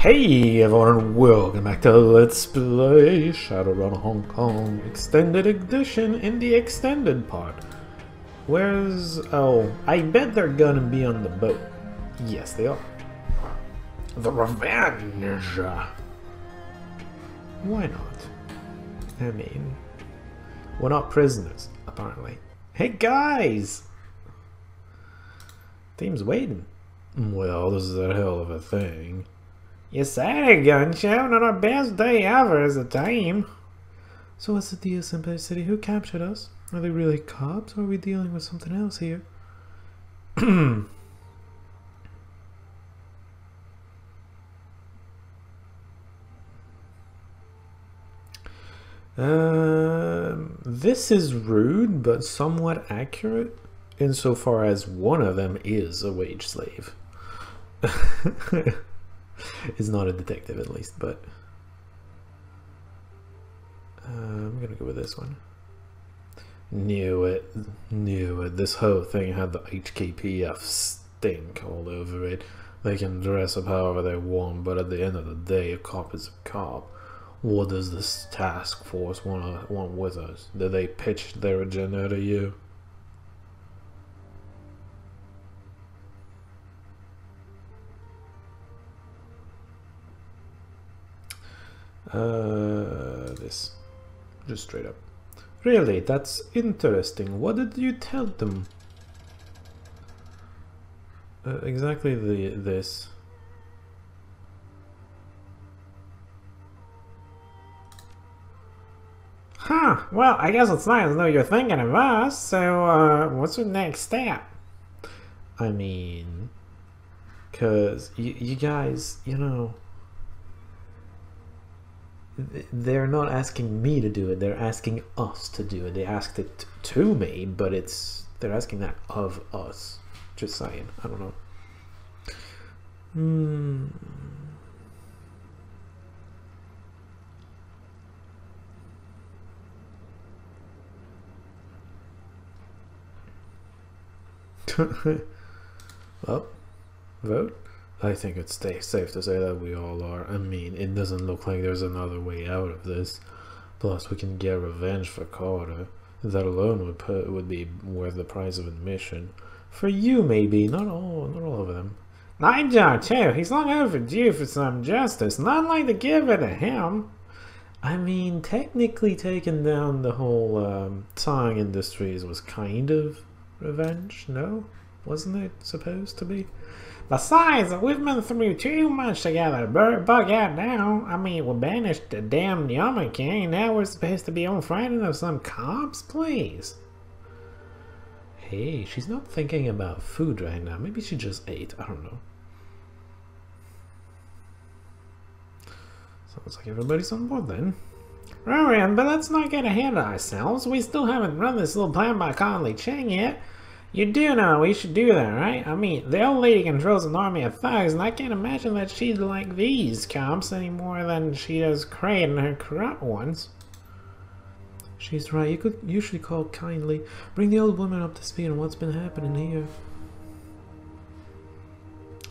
Hey everyone, welcome back to Let's Play Shadowrun Hong Kong Extended Edition in the extended part. Where's... oh, I bet they're gonna be on the boat. Yes, they are. The Revenge! Why not? I mean, we're not prisoners, apparently. Hey guys! Team's waiting. Well, this is a hell of a thing. You said it, Gunshot, on our best day ever as a team. So what's the deal, Senpai City? Who captured us? Are they really cops, or are we dealing with something else here? This is rude, but somewhat accurate, insofar as one of them is a wage slave. Is not a detective, at least, but I'm gonna go with this one. Knew it. This whole thing had the HKPF stink all over it. They can dress up however they want, but at the end of the day, a cop is a cop. What does this task force want with us? Did they pitch their agenda to you? This. Just straight up. Really, that's interesting. What did you tell them? Exactly this. Huh, well, I guess it's nice to know you're thinking of us, so, what's your next step? I mean, cause you guys, you know, they're not asking me to do it, they're asking us to do it. They asked it to me, but they're asking that of us. Just saying, I don't know. Well, vote? I think it's safe to say that we all are. I mean, it doesn't look like there's another way out of this. Plus, we can get revenge for Carter. That alone would be worth the price of admission. For you, maybe. Not all of them. Nightjar, too. He's long overdue for some justice. Not like to give it to him. I mean, technically taking down the whole Tang Industries was kind of revenge, no? Wasn't it supposed to be? Besides, we've been through too much together to bug out now. I mean, we banished the damn Yama King, now we're supposed to be on fighting of some cops, please. Hey, she's not thinking about food right now. Maybe she just ate. I don't know. Sounds like everybody's on board then. Right, but let's not get ahead of ourselves. We still haven't run this little plan by Conley Cheng yet. You do know we should do that, right? I mean, the old lady controls an army of thugs, and I can't imagine that she'd like these cops any more than she does Cray and her corrupt ones. She's right. You could usually call kindly. Bring the old woman up to speed on what's been happening here.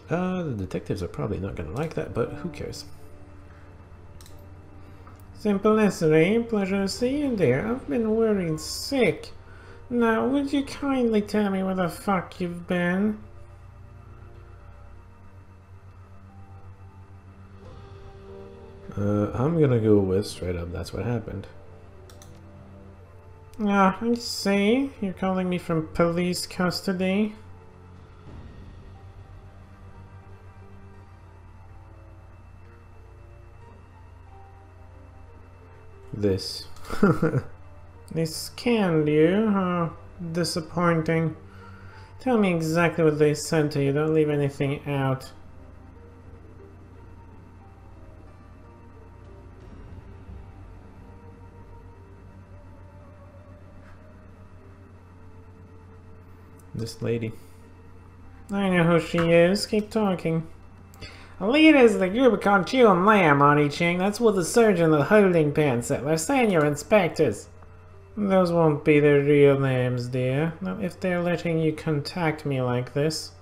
The detectives are probably not gonna like that, but who cares? Simplicity, pleasure to see you, dear. I've been worried sick. Now, would you kindly tell me where the fuck you've been? I'm gonna go with straight up, that's what happened. Ah, I see. You're calling me from police custody. This. They scanned you? How disappointing. Tell me exactly what they said to you. Don't leave anything out. This lady. I know who she is. Keep talking. The leaders of the group are called Chiu and Lam, Auntie Ching. That's what the surgeon of the holding pen said. They're saying you're inspectors. Those won't be their real names, dear. Not if they're letting you contact me like this.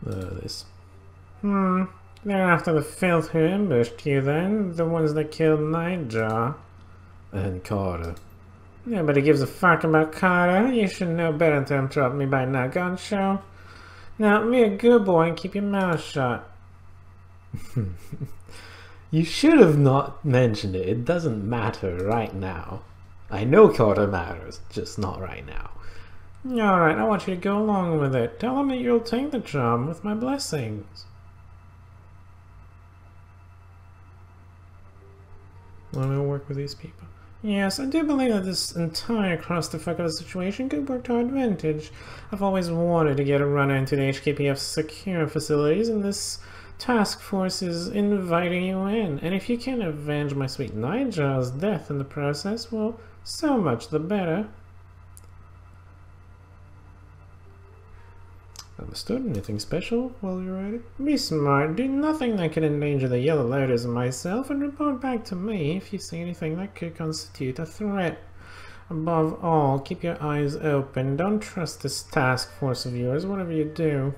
This. They're after the filth who ambushed you then, the ones that killed Nightjaw. And Carter. Nobody gives a fuck about Carter. You should know better to interrupt me by now, Goncho. Now, be a good boy and keep your mouth shut. You should have not mentioned it. It doesn't matter right now. I know Carter matters, just not right now. Alright, I want you to go along with it. Tell him that you'll take the job with my blessings. Want me to work with these people? Yes, I do believe that this entire clusterfuck of a situation could work to our advantage. I've always wanted to get a run into the HKPF's secure facilities, and this task force is inviting you in. And if you can avenge my sweet Nightjaw's death in the process, well, so much the better. Understood. Anything special while you're at it? Be smart. Do nothing that could endanger the Yellow Lotus and myself, and report back to me if you see anything that could constitute a threat. Above all, keep your eyes open. Don't trust this task force of yours, whatever you do.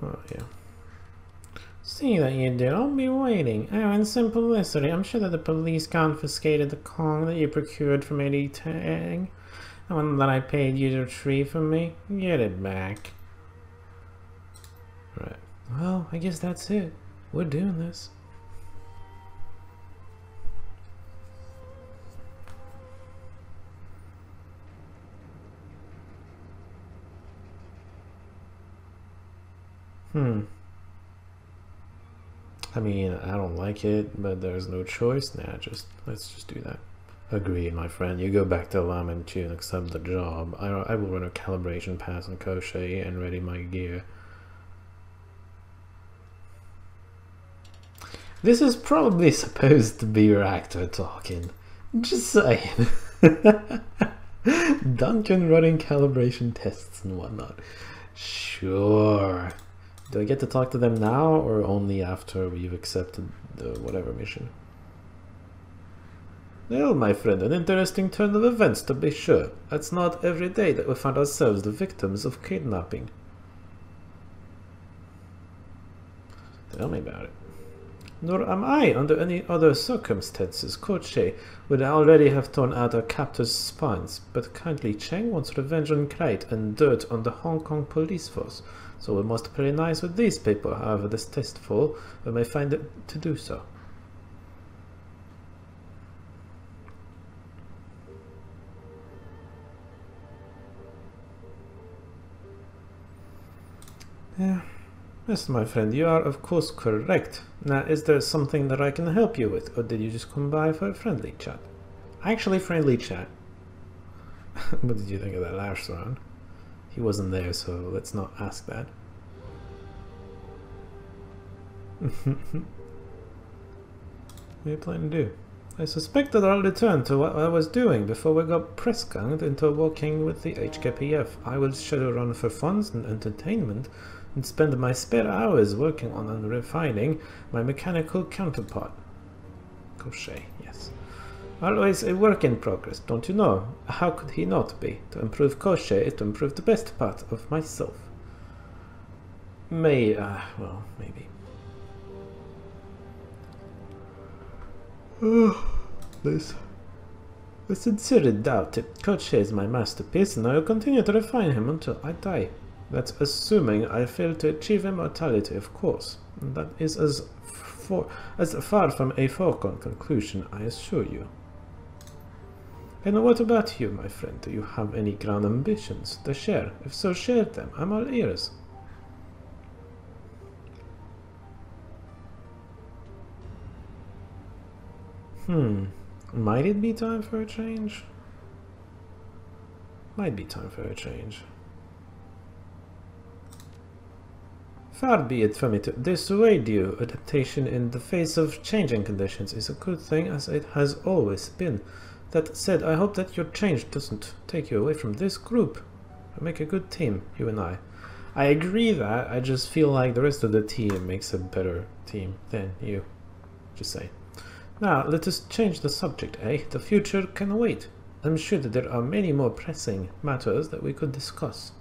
Oh, yeah. See that you did. I'll be waiting. Oh, and simplicity. I'm sure that the police confiscated the Kong that you procured from Eddie Tang. The one that I paid you to retrieve from me. Get it back. Right. Well, I guess that's it. We're doing this. I mean, I don't like it, but there's no choice. Nah, let's just do that. Agreed, my friend. You go back to Lamantu and accept the job. I will run a calibration pass on Koschei and ready my gear. This is probably supposed to be your actor talking. Just saying. Duncan running calibration tests and whatnot. Sure. Do I get to talk to them now or only after we've accepted the whatever mission? Well, my friend, an interesting turn of events to be sure. It's not every day that we find ourselves the victims of kidnapping. Tell me about it. Nor am I under any other circumstances. Koschei would already have torn out our captors' spines, but kindly Cheng wants revenge on Krayt and dirt on the Hong Kong police force. So we must play nice with these people, however distasteful we may find it to do so. Yeah. Yes, my friend, you are of course correct. Now, is there something that I can help you with, or did you just come by for a friendly chat? Actually, friendly chat. What did you think of that last round? He wasn't there, so let's not ask that. What are you planning to do? I suspect that I'll return to what I was doing before we got press-ganged into working with the HKPF. I will shadow run for funds and entertainment, and spend my spare hours working on and refining my mechanical counterpart. Koschei, yes. Always a work in progress, don't you know? How could he not be? To improve Koschei is to improve the best part of myself. Well, maybe. I sincerely doubt it. Koschei is my masterpiece, and I will continue to refine him until I die. That's assuming I fail to achieve immortality, of course. That is as far from a foregone conclusion, I assure you. And what about you, my friend? Do you have any grand ambitions to share? If so, share them. I'm all ears. Might it be time for a change? Might be time for a change. Far be it from me to dissuade you. Adaptation in the face of changing conditions is a good thing, as it has always been. That said, I hope that your change doesn't take you away from this group. We make a good team, you and I. I agree that, I just feel like the rest of the team makes a better team than you. Just say. Now, let us change the subject, eh? The future can wait. I'm sure that there are many more pressing matters that we could discuss.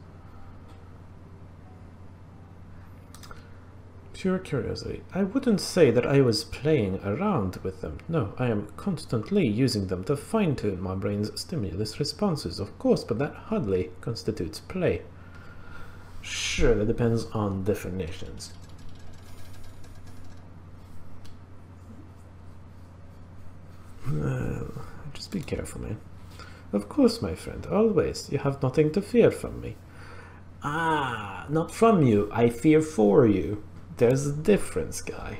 Pure curiosity. I wouldn't say that I was playing around with them. No, I am constantly using them to fine-tune my brain's stimulus responses, of course, but that hardly constitutes play. Sure, that depends on definitions. Just be careful, man. Of course, my friend, always. You have nothing to fear from me. Ah, not from you. I fear for you. There's a difference, guy.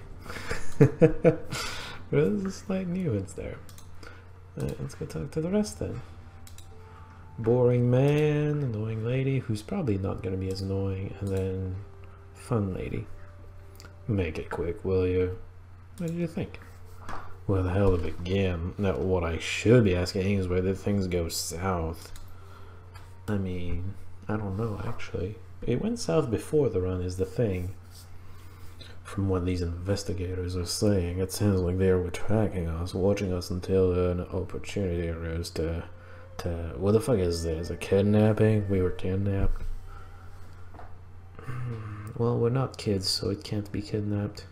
There's a slight nuance there. Let's go talk to the rest then. Boring man, annoying lady, who's probably not going to be as annoying, and then fun lady. Make it quick, will you? What did you think? Where the hell to begin? Now, what I should be asking is where did things go south? I mean, I don't know, actually. It went south before the run is the thing. From what these investigators are saying, it sounds like they were tracking us, watching us until an opportunity arose to what the fuck is this? A kidnapping? We were kidnapped? Well, we're not kids, so it can't be kidnapped.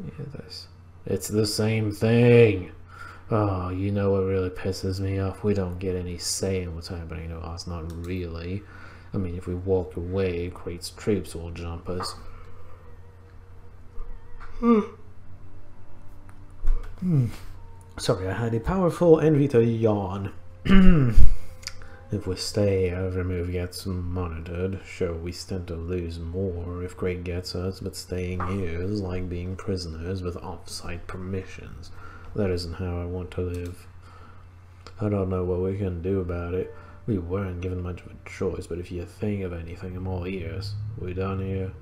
Yeah, it's the same thing. Oh, you know what really pisses me off? We don't get any say in what's happening to us, not really. I mean, if we walk away, Krait's troops will jump us. Sorry, I had a powerful Envita yawn. If we stay, every move gets monitored. Sure, we stand to lose more if Krait gets us, but staying here is like being prisoners with off-site permissions. That isn't how I want to live. I don't know what we can do about it. We weren't given much of a choice, but if you think of anything, I'm all ears. We done here?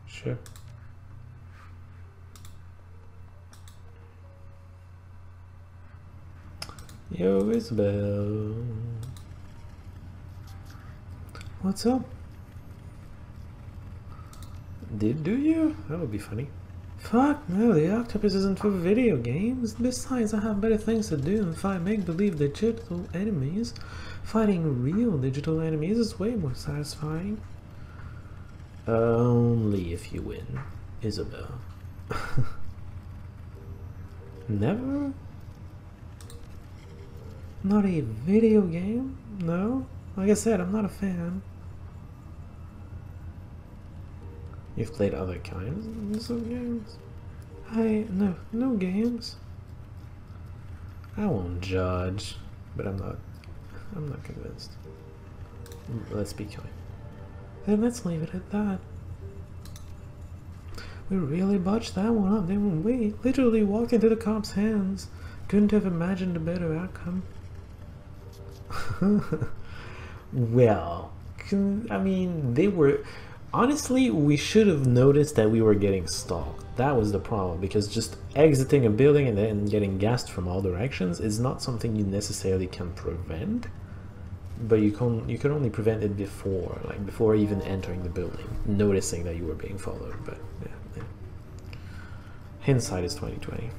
Sure. Yo, Isabel. What's up? Do you? That would be funny. Fuck no, the octopus isn't for video games. Besides, I have better things to do than fight make-believe digital enemies. Fighting real digital enemies is way more satisfying. Only if you win, Isabel. Never? Not a video game? No? Like I said, I'm not a fan. You've played other kinds of games? No games. I won't judge, but I'm not convinced. Let's be kind. Then let's leave it at that. We really botched that one up, didn't we? Literally walked into the cops' hands. Couldn't have imagined a better outcome. Well, I mean, they were... Honestly, we should have noticed that we were getting stalked. That was the problem, because just exiting a building and then getting gassed from all directions is not something you necessarily can prevent. But you can only prevent it before even entering the building, noticing that you were being followed. But yeah. Hindsight is 20/20.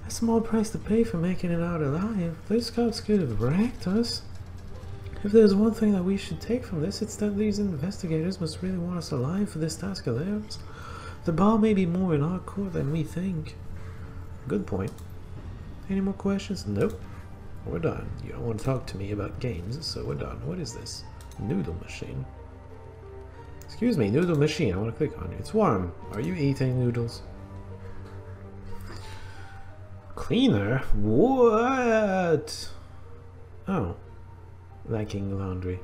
A small price to pay for making it out alive. Those cops could have wrecked us. If there's one thing that we should take from this, it's that these investigators must really want us alive for this task of theirs. The ball may be more in our court than we think. Good point. Any more questions? Nope. We're done. You don't want to talk to me about games, so we're done. What is this? Noodle machine. Excuse me, noodle machine. I want to click on it. It's warm. Are you eating noodles? Cleaner? What? Oh. Lacking laundry.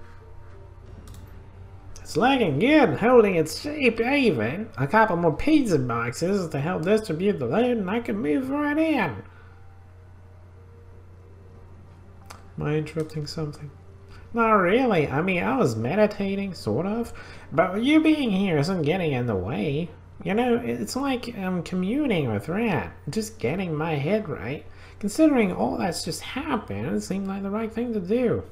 It's lacking good, holding its shape even. A couple more pizza boxes to help distribute the load and I can move right in. Am I interrupting something? Not really. I mean, I was meditating, sort of. But you being here isn't getting in the way. You know, it's like I'm communing with Rat. Just getting my head right. Considering all that's just happened, it seemed like the right thing to do.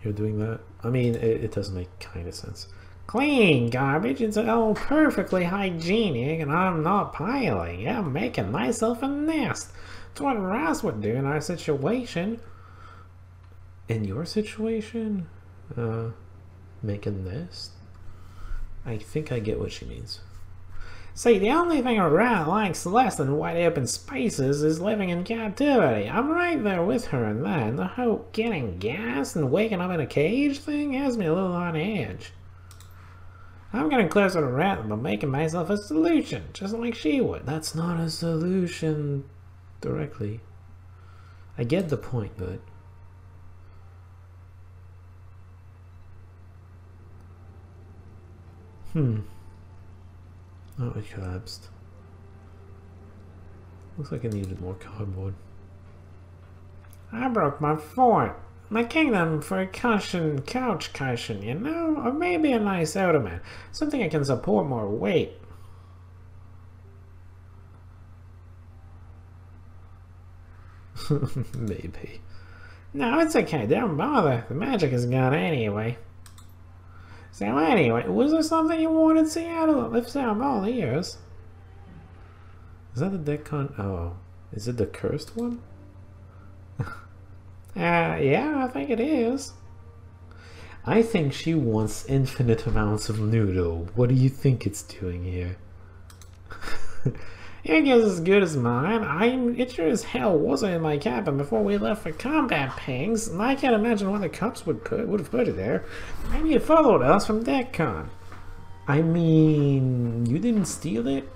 You're doing that? I mean, it does make kind of sense. Clean garbage, it's all perfectly hygienic, and I'm not piling. I'm making myself a nest. It's what Ross would do in our situation. In your situation? Make a nest? I think I get what she means. See, the only thing a rat likes less than wide open spaces is living in captivity. I'm right there with her in that, and the whole getting gas and waking up in a cage thing has me a little on edge. I'm getting closer to rat by making myself a solution, just like she would. That's not a solution directly. I get the point, but... Oh, it collapsed. Looks like it needed more cardboard. I broke my fort. My kingdom for a couch cushion, you know? Or maybe a nice ottoman. Something I can support more weight. Maybe. No, it's okay. Don't bother. The magic is gone anyway. So anyway, was there something you wanted to see out of it? If so, I'm all ears. Is that the deck con? Oh. Is it the cursed one? Yeah, I think it is. I think she wants infinite amounts of noodle. What do you think it's doing here? Your guess is as good as mine. It sure as hell wasn't in my cabin before we left for combat pings, and I can't imagine why the cops would have put it there. Maybe it followed us from DECCON. I mean, you didn't steal it?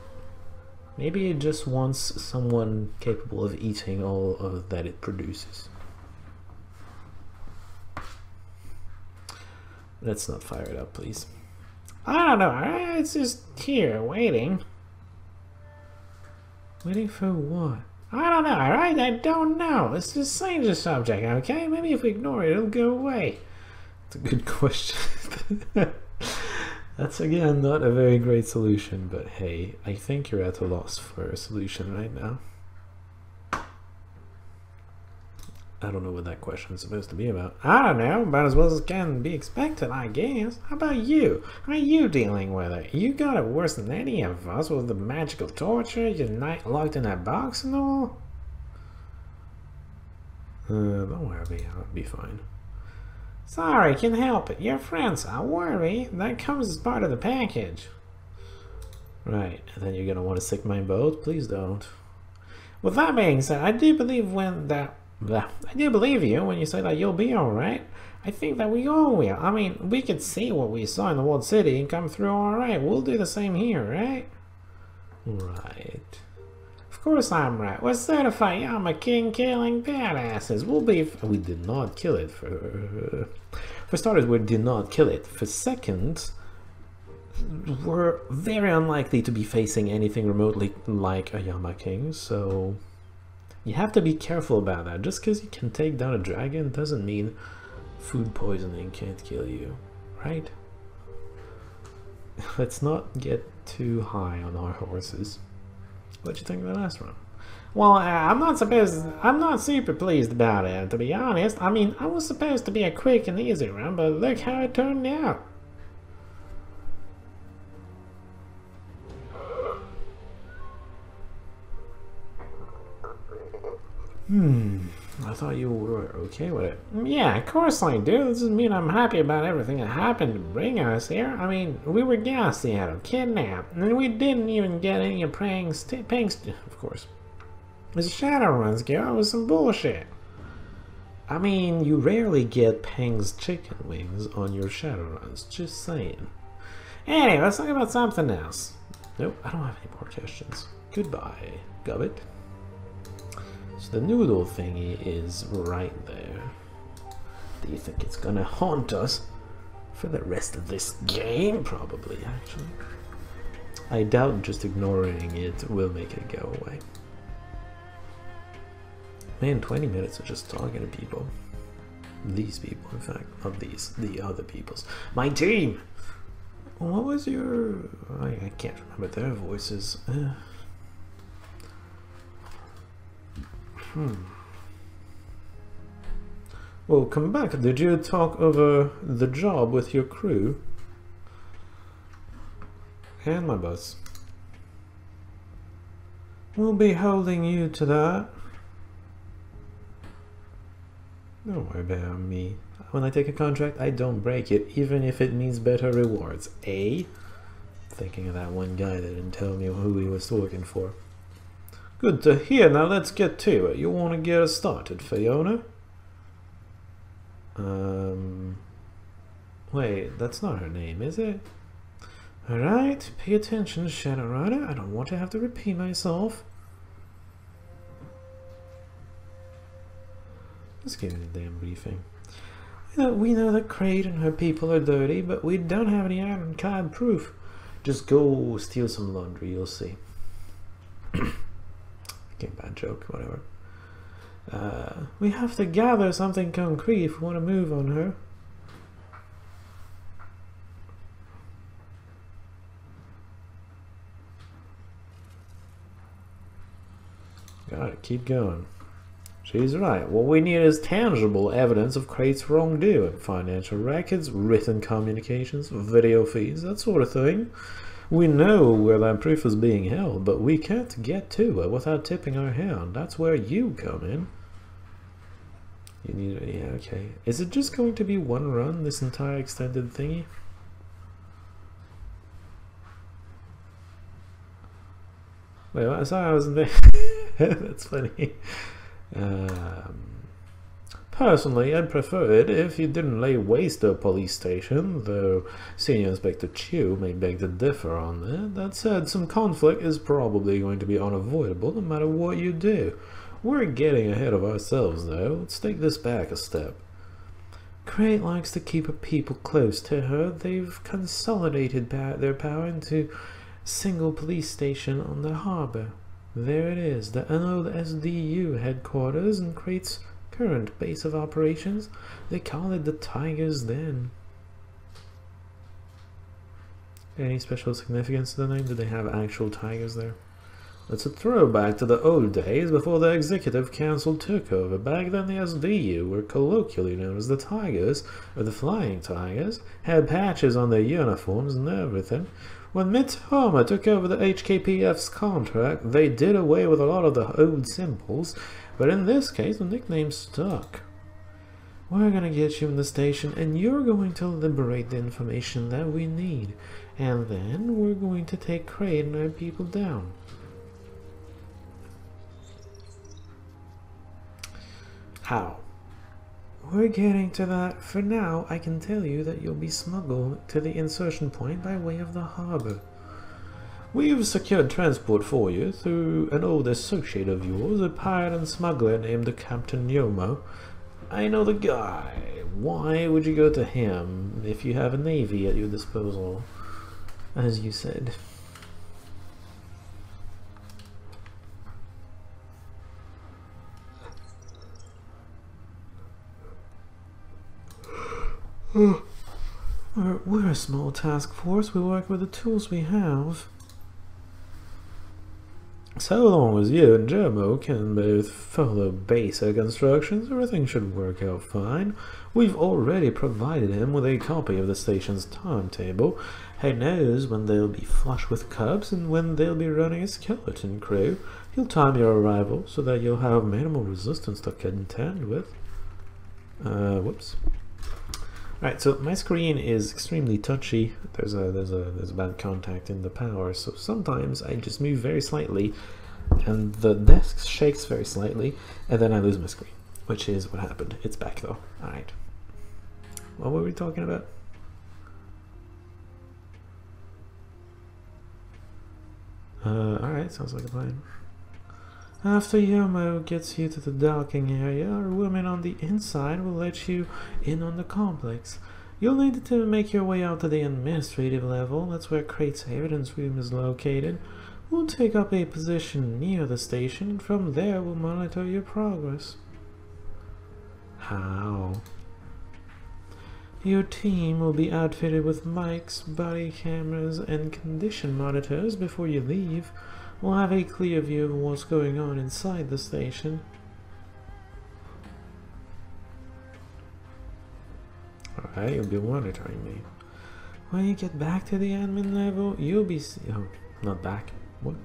Maybe it just wants someone capable of eating all of that it produces. Let's not fire it up, please. I don't know, it's just here, waiting. Waiting for what? I don't know, alright? I don't know. Let's just change the subject, okay? Maybe if we ignore it, it'll go away. It's a good question. That's, again, not a very great solution, but hey, I think you're at a loss for a solution right now. I don't know what that question is supposed to be about. I don't know, about as well as can be expected, I guess. How about you? How are you dealing with it? You got it worse than any of us with the magical torture, your night locked in that box and all? Don't worry, I'll be fine. Sorry, can't help it. You're friends, I worry. That comes as part of the package. Right, and then you're gonna want to sink my boat? Please don't. With that being said, I do believe I do believe you when you say that you'll be alright. I think that we all will. I mean, we could see what we saw in the World City and come through alright. We'll do the same here, right? Right. Of course I'm right. We're certified Yama King killing badasses. We did not kill it. For starters, we did not kill it. For second, we're very unlikely to be facing anything remotely like a Yama King, so... You have to be careful about that. Just because you can take down a dragon doesn't mean food poisoning can't kill you, right? Let's not get too high on our horses. What'd you think of the last one? Well, I'm not super pleased about it, to be honest. I mean, I was supposed to be a quick and easy run, but look how it turned out. I thought you were okay with it. Yeah, of course I do. This doesn't mean I'm happy about everything that happened to bring us here. I mean, we were gaslit, kidnapped, and we didn't even get any of Pang's, of course. This Shadowruns girl was some bullshit. I mean, you rarely get Pang's chicken wings on your Shadowruns, just saying. Anyway, let's talk about something else. Nope, I don't have any more questions. Goodbye, Gubbit. So the noodle thingy is right there. Do you think it's gonna haunt us for the rest of this game? Probably, actually. I doubt just ignoring it will make it go away. Man, 20 minutes of just talking to people. These people, in fact. Not these, the other people's. My team! What was your... I can't remember their voices. Well, come back. Did you talk over the job with your crew? And my boss. We'll be holding you to that. Don't worry about me. When I take a contract, I don't break it, even if it means better rewards. Eh? Thinking of that one guy that didn't tell me who he was working for. Good to hear. Now let's get to it. You want to get us started, Fiona? Wait, that's not her name, is it? Alright, pay attention, Shadowrider. I don't want to have to repeat myself. Let's give it a damn briefing. We know that Kraid and her people are dirty, but we don't have any ironclad proof. Just go steal some laundry, you'll see. Okay, bad joke, whatever. We have to gather something concrete if we want to move on her. Gotta keep going. She's right. What we need is tangible evidence of Kraid's wrongdoing. Financial records, written communications, video feeds, that sort of thing. We know where that proof is being held, but we can't get to it without tipping our hand. That's where you come in. You need, yeah, okay. Is it just going to be one run, this entire extended thingy? Wait, what? Sorry, I wasn't there. That's funny. Personally, I'd prefer it if you didn't lay waste to a police station, though Senior Inspector Chew may beg to differ on that. That said, some conflict is probably going to be unavoidable no matter what you do. We're getting ahead of ourselves, though. Let's take this back a step. Kraid likes to keep her people close to her. They've consolidated their power into a single police station on the harbor. There it is, the old SDU headquarters and Kraid's current base of operations. They call it the Tiger's Den. Any special significance to the name? Do they have actual tigers there? It's a throwback to the old days before the Executive Council took over. Back then the SDU were colloquially known as the Tigers, or the Flying Tigers, had patches on their uniforms and everything. When Mitt Homer took over the HKPF's contract, they did away with a lot of the old symbols, but in this case the nickname stuck. We're gonna get you in the station and you're going to liberate the information that we need, and then we're going to take Kraid and our people down. How? We're getting to that. For now, I can tell you that you'll be smuggled to the insertion point by way of the harbor. We've secured transport for you through an old associate of yours, a pirate and smuggler named Captain Yomo. I know the guy. Why would you go to him if you have a navy at your disposal, as you said? We're a small task force. We work with the tools we have. So long as you and Jomo can both follow basic instructions, everything should work out fine. We've already provided him with a copy of the station's timetable. He knows when they'll be flush with cubs and when they'll be running a skeleton crew. He'll time your arrival so that you'll have minimal resistance to contend with. Whoops. Alright, so my screen is extremely touchy. There's bad contact in the power, so sometimes I just move very slightly and the desk shakes very slightly and then I lose my screen, which is what happened. It's back though. Alright. What were we talking about? Alright, sounds like a plan. After Yomo gets you to the docking area, our women on the inside will let you in on the complex. You'll need to make your way out to the administrative level. That's where Kraid's evidence room is located. We'll take up a position near the station, and from there we'll monitor your progress. How? Your team will be outfitted with mics, body cameras, and condition monitors before you leave. We'll have a clear view of what's going on inside the station. right? You'll be monitoring me. When you get back to the admin level, you'll be... Oh, not back. What?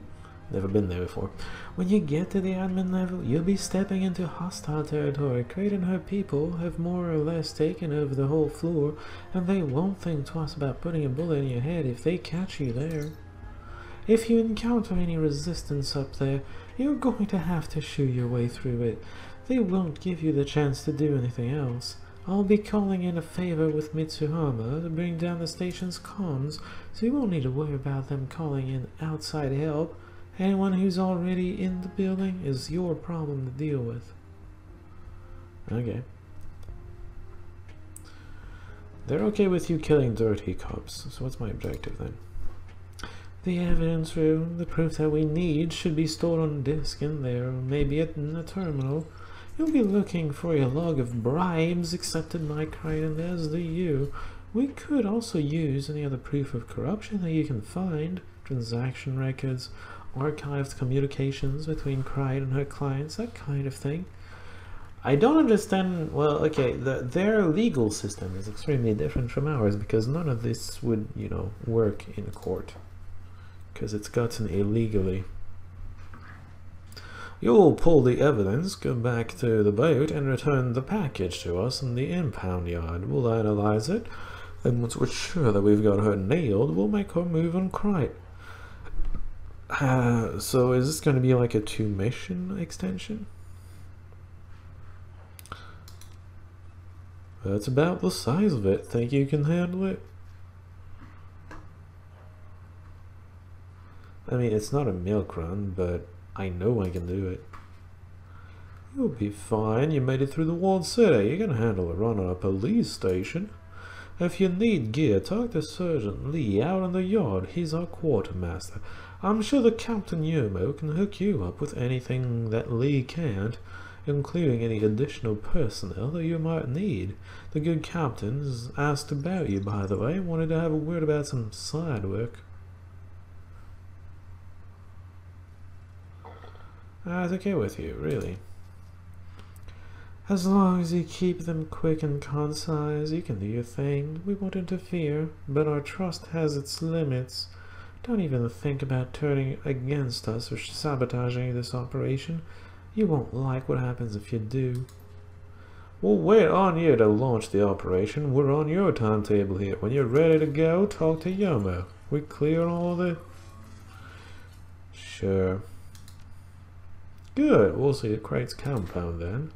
Never been there before. When you get to the admin level, you'll be stepping into hostile territory. Kraid and her people have more or less taken over the whole floor, and they won't think twice about putting a bullet in your head if they catch you there. If you encounter any resistance up there, you're going to have to shoot your way through it. They won't give you the chance to do anything else. I'll be calling in a favor with Mitsuhama to bring down the station's comms, so you won't need to worry about them calling in outside help. Anyone who's already in the building is your problem to deal with. Okay. They're okay with you killing dirty cops, so what's my objective then? The evidence room, the proof that we need, should be stored on a disk in there, or maybe in a terminal. You'll be looking for a log of bribes accepted by Kraid, and as do you. We could also use any other proof of corruption that you can find, transaction records, archived communications between Kraid and her clients, that kind of thing. I don't understand. Well, okay, their legal system is extremely different from ours, because none of this would, you know, work in court, because it's gotten illegally. You'll pull the evidence, go back to the boat, and return the package to us in the impound yard. We'll analyze it, and once we're sure that we've got her nailed, we'll make our move on Kraid. So is this going to be like a 2-mission extension? That's about the size of it. Think you can handle it? I mean, it's not a milk run, but I know I can do it. You'll be fine. You made it through the walled city. You can handle a run on a police station. If you need gear, talk to Sergeant Lee out in the yard. He's our quartermaster. I'm sure the Captain Yomo can hook you up with anything that Lee can't, including any additional personnel that you might need. The good captain's asked about you, by the way. Wanted to have a word about some side work. It's okay with you, really. As long as you keep them quick and concise, you can do your thing. We won't interfere, but our trust has its limits. Don't even think about turning against us or sabotaging this operation. You won't like what happens if you do. Well, we're on you to launch the operation. We're on your timetable here. When you're ready to go, talk to Yomo. We clear on all of it? Sure. Good, we'll see at Kraid's compound then.